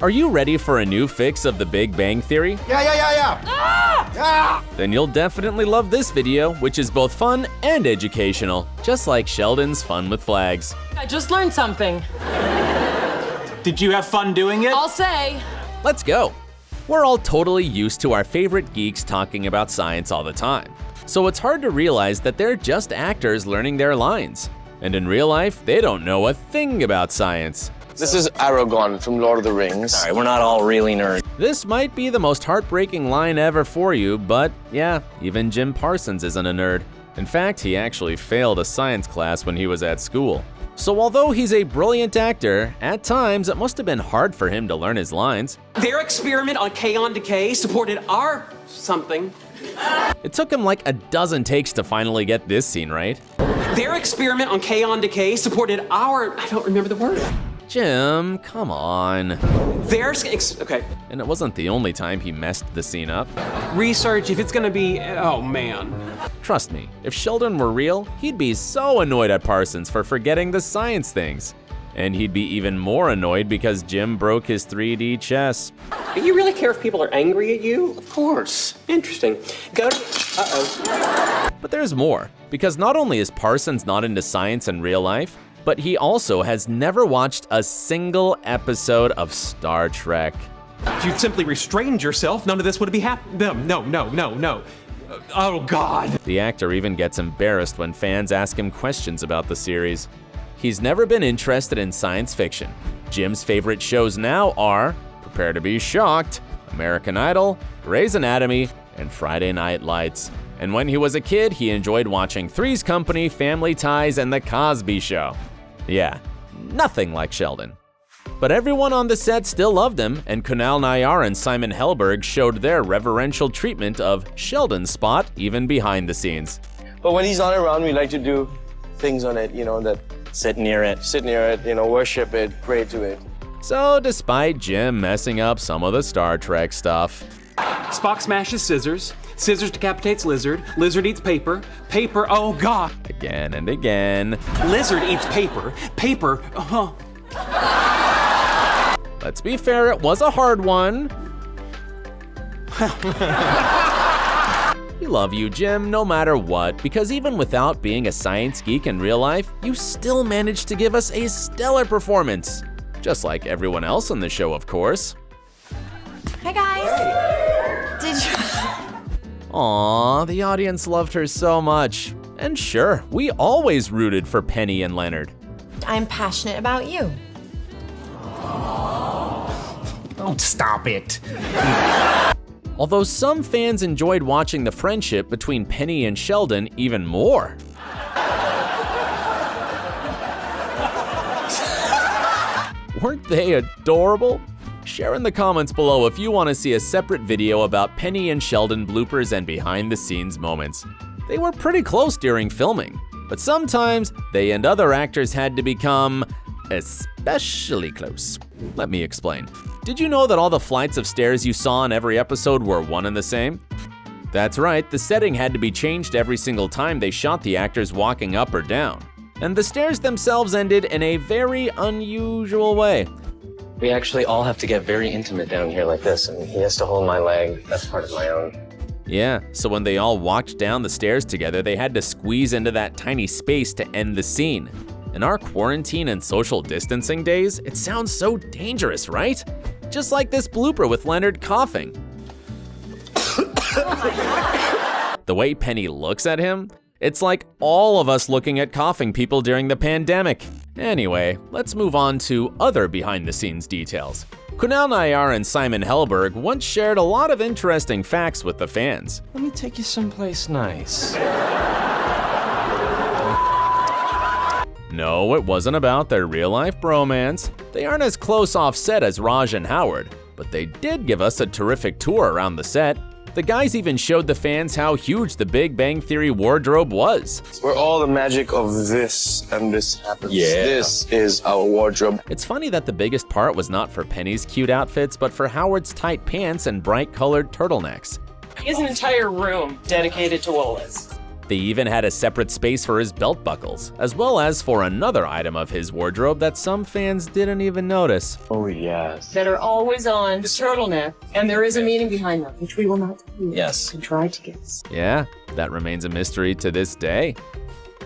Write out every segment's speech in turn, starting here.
Are you ready for a new fix of the Big Bang Theory? Yeah. Then you'll definitely love this video, which is both fun and educational, just like Sheldon's Fun with Flags. I just learned something. Did you have fun doing it? I'll say. Let's go. We're all totally used to our favorite geeks talking about science all the time, so it's hard to realize that they're just actors learning their lines. And in real life, they don't know a thing about science. This is Aragorn from Lord of the Rings. All right, we're not all really nerds. This might be the most heartbreaking line ever for you, but yeah, even Jim Parsons isn't a nerd. In fact, he actually failed a science class when he was at school. So although he's a brilliant actor, at times it must have been hard for him to learn his lines. Their experiment on kaon decay supported our something. It took him like a dozen takes to finally get this scene right. Their experiment on kaon decay supported our, I don't remember the word. Jim, come on. Okay. And it wasn't the only time he messed the scene up. Research, if it's gonna be, oh man. Trust me, if Sheldon were real, he'd be so annoyed at Parsons for forgetting the science things. And he'd be even more annoyed because Jim broke his 3D chess. Do you really care if people are angry at you? Of course. Interesting. Go to, uh-oh. But there's more, because not only is Parsons not into science in real life, but he also has never watched a single episode of Star Trek. If you'd simply restrained yourself, none of this would be happening. No. Oh, God. The actor even gets embarrassed when fans ask him questions about the series. He's never been interested in science fiction. Jim's favorite shows now are, prepare to be shocked, American Idol, Grey's Anatomy, and Friday Night Lights. And when he was a kid, he enjoyed watching Three's Company, Family Ties, and The Cosby Show. Yeah, nothing like Sheldon. But everyone on the set still loved him, and Kunal Nayyar and Simon Helberg showed their reverential treatment of Sheldon's spot even behind the scenes. But when he's not around, we like to do things on it, that Sit near it. Worship it, pray to it. So despite Jim messing up some of the Star Trek stuff, Spock smashes scissors. Scissors decapitates lizard. Lizard eats paper. Paper, oh God. again and again, Lizard eats paper. Paper, let's be fair, it was a hard one. We love you, Jim, no matter what, because even without being a science geek in real life, you still managed to give us a stellar performance. Just like everyone else on the show, of course. Hi, guys. Did you... Aww, the audience loved her so much. And sure, we always rooted for Penny and Leonard. I'm passionate about you. Don't stop it. Although some fans enjoyed watching the friendship between Penny and Sheldon even more. Weren't they adorable? Share in the comments below if you want to see a separate video about Penny and Sheldon bloopers and behind the scenes moments. They were pretty close during filming, but sometimes they and other actors had to become especially close. Let me explain. Did you know that all the flights of stairs you saw in every episode were one and the same? That's right, the setting had to be changed every single time they shot the actors walking up or down. And the stairs themselves ended in a very unusual way. We actually all have to get very intimate down here like this, and he has to hold my leg. That's part of my own. Yeah, so when they all walked down the stairs together, they had to squeeze into that tiny space to end the scene. In our quarantine and social distancing days, it sounds so dangerous, right? Just like this blooper with Leonard coughing. The way Penny looks at him, it's like all of us looking at coughing people during the pandemic. Anyway, let's move on to other behind-the-scenes details. Kunal Nayyar and Simon Helberg once shared a lot of interesting facts with the fans. Let me take you someplace nice. No, it wasn't about their real-life bromance. They aren't as close off set as Raj and Howard, but they did give us a terrific tour around the set. The guys even showed the fans how huge the Big Bang Theory wardrobe was. Where all the magic of this and this happens. Yeah. This is our wardrobe. It's funny that the biggest part was not for Penny's cute outfits, but for Howard's tight pants and bright-colored turtlenecks. He has an entire room dedicated to Wolas. They even had a separate space for his belt buckles, as well as for another item of his wardrobe that some fans didn't even notice. Oh, yes. That are always on the turtleneck, and there is a meaning behind them, which we will not tell you. Yes. And try to guess. Yeah, that remains a mystery to this day.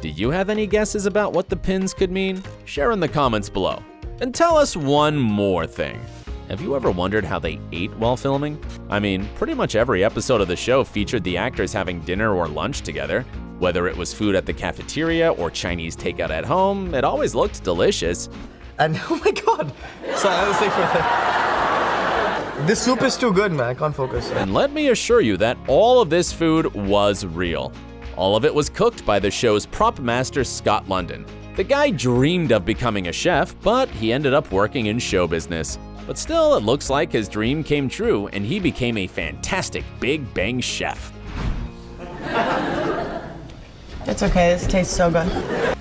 Do you have any guesses about what the pins could mean? Share in the comments below. And tell us one more thing. Have you ever wondered how they ate while filming? I mean, pretty much every episode of the show featured the actors having dinner or lunch together. Whether it was food at the cafeteria or Chinese takeout at home, it always looked delicious. And oh my god! Sorry, I was like, this soup is too good, man. I can't focus. And let me assure you that all of this food was real. All of it was cooked by the show's prop master, Scott London. The guy dreamed of becoming a chef, but he ended up working in show business. But still, it looks like his dream came true and he became a fantastic Big Bang chef. It's okay, this tastes so good.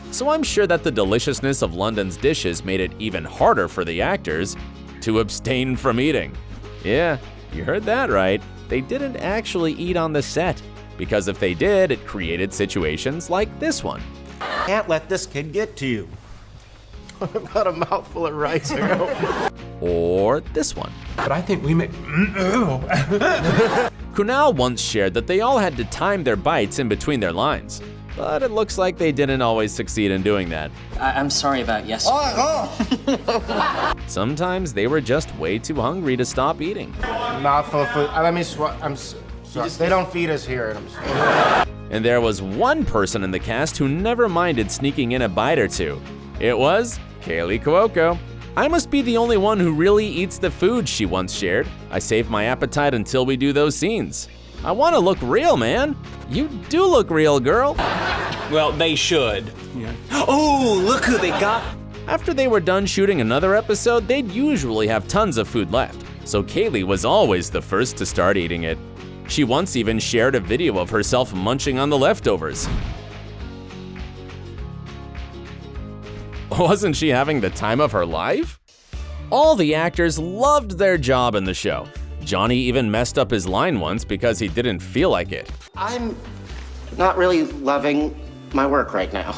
So I'm sure that the deliciousness of London's dishes made it even harder for the actors to abstain from eating. Yeah, you heard that right. They didn't actually eat on the set, because if they did, it created situations like this one. Can't let this kid get to you. I've got a mouthful of rice. Or this one. But I think we may. Kunal once shared that they all had to time their bites in between their lines, but it looks like they didn't always succeed in doing that. I'm sorry about yesterday. Sometimes they were just way too hungry to stop eating. Mouthful of food. Let me I'm sorry. They don't feed us here. And there was one person in the cast who never minded sneaking in a bite or two. It was Kaley Cuoco. I must be the only one who really eats the food, she once shared. I save my appetite until we do those scenes. I want to look real, man. You do look real, girl. Well, they should. Yeah. Oh, look who they got. After they were done shooting another episode, they'd usually have tons of food left, so Kaley was always the first to start eating it. She once even shared a video of herself munching on the leftovers. Wasn't she having the time of her life? All the actors loved their job in the show. Johnny even messed up his line once because he didn't feel like it. I'm not really loving my work right now.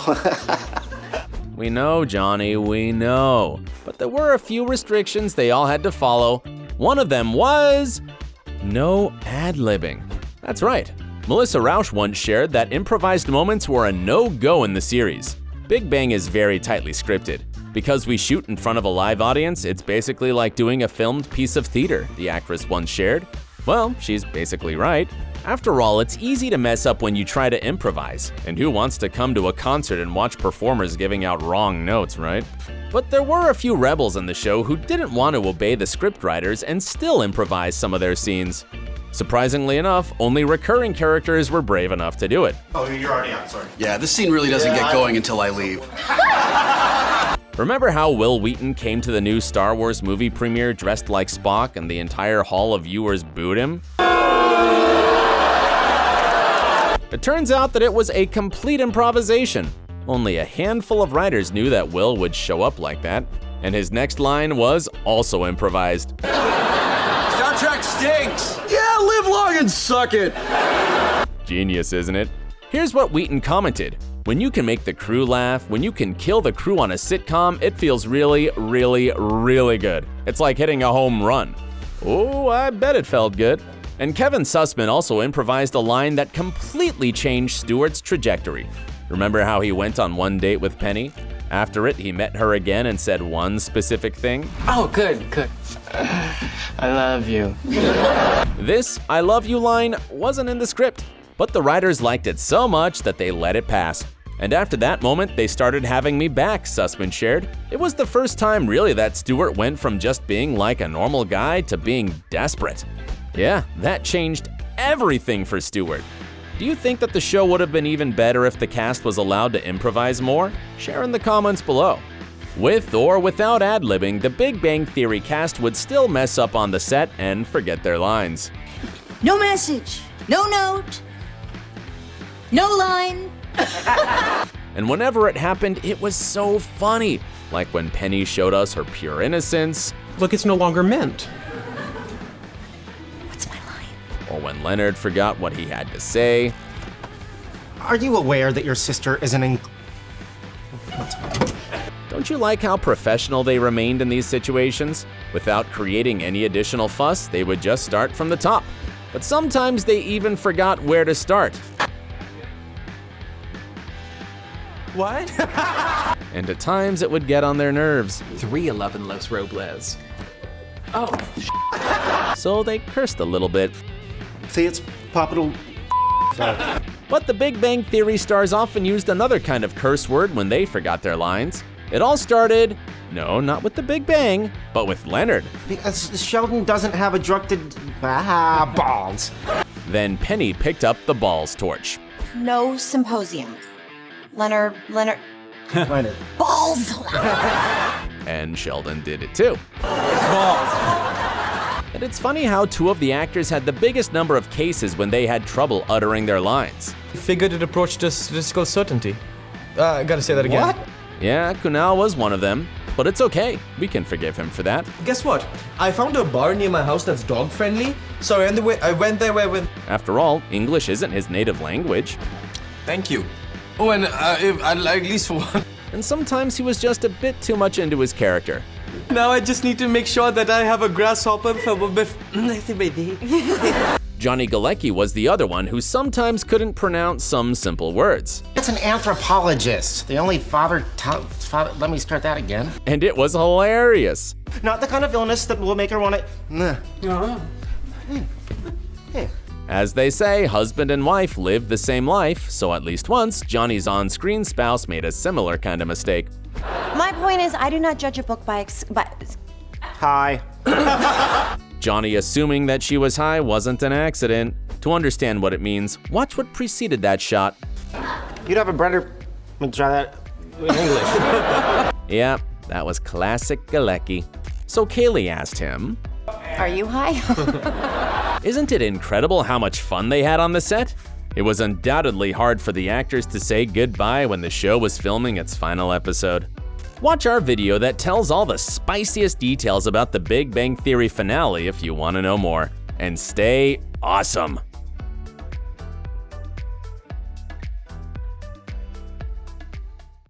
We know, Johnny, we know. But there were a few restrictions they all had to follow. One of them was no ad-libbing. That's right. Melissa Rauch once shared that improvised moments were a no-go in the series. Big Bang is very tightly scripted. Because we shoot in front of a live audience, it's basically like doing a filmed piece of theater, the actress once shared. Well, she's basically right. After all, it's easy to mess up when you try to improvise, and who wants to come to a concert and watch performers giving out wrong notes, right? But there were a few rebels in the show who didn't want to obey the scriptwriters and still improvise some of their scenes. Surprisingly enough, only recurring characters were brave enough to do it. Oh, you're already out, sorry. Yeah, this scene really doesn't get going until I leave. Remember how Wil Wheaton came to the new Star Wars movie premiere dressed like Spock and the entire hall of viewers booed him? It turns out that it was a complete improvisation. Only a handful of writers knew that Will would show up like that, and his next line was also improvised. Star Trek stinks! Yeah, live long and suck it! Genius, isn't it? Here's what Wheaton commented. When you can make the crew laugh, when you can kill the crew on a sitcom, it feels really, really, really good. It's like hitting a home run. Oh, I bet it felt good. And Kevin Sussman also improvised a line that completely changed Stewart's trajectory. Remember how he went on one date with Penny? After it, he met her again and said one specific thing. Oh, good. I love you. This I love you line wasn't in the script, but the writers liked it so much that they let it pass. And after that moment, they started having me back, Sussman shared. It was the first time really that Stewart went from just being like a normal guy to being desperate. Yeah, that changed everything for Stewart. Do you think that the show would have been even better if the cast was allowed to improvise more? Share in the comments below. With or without ad-libbing, the Big Bang Theory cast would still mess up on the set and forget their lines. No message, no note, no line. And whenever it happened, it was so funny. Like when Penny showed us her pure innocence. Look, it's no longer meant. What's my line? Or when Leonard forgot what he had to say. Are you aware that your sister is an Don't you like how professional they remained in these situations? Without creating any additional fuss, they would just start from the top. But sometimes they even forgot where to start. What? And at times it would get on their nerves. 311 Los Robles. Oh, So they cursed a little bit. See, it's Papa. But the Big Bang Theory stars often used another kind of curse word when they forgot their lines. It all started, no, not with the Big Bang, but with Leonard. Because Sheldon doesn't have a directed balls. Then Penny picked up the balls torch. No symposium. Leonard. Leonard. Balls! And Sheldon did it too. And it's funny how two of the actors had the biggest number of cases when they had trouble uttering their lines. Figured approach to statistical certainty. I gotta say that again. What? Yeah, Kunal was one of them, but it's okay. We can forgive him for that. Guess what? I found a bar near my house that's dog friendly, so I went there with. After all, English isn't his native language. Thank you. Oh, and I'd like at least for one. And sometimes he was just a bit too much into his character. Now I just need to make sure that I have a grasshopper for Johnny Galecki was the other one who sometimes couldn't pronounce some simple words. That's an anthropologist. The only father. Let me start that again. And it was hilarious. Not the kind of illness that will make her want to. As they say, husband and wife live the same life, so at least once, Johnny's on-screen spouse made a similar kind of mistake. My point is, I do not judge a book by Hi. Johnny assuming that she was high wasn't an accident. To understand what it means, watch what preceded that shot. You'd have a better. Let me try that in English. Yeah, that was classic Galecki. So Kaley asked him, Are you high? Isn't it incredible how much fun they had on the set? It was undoubtedly hard for the actors to say goodbye when the show was filming its final episode. Watch our video that tells all the spiciest details about the Big Bang Theory finale if you want to know more. And stay awesome!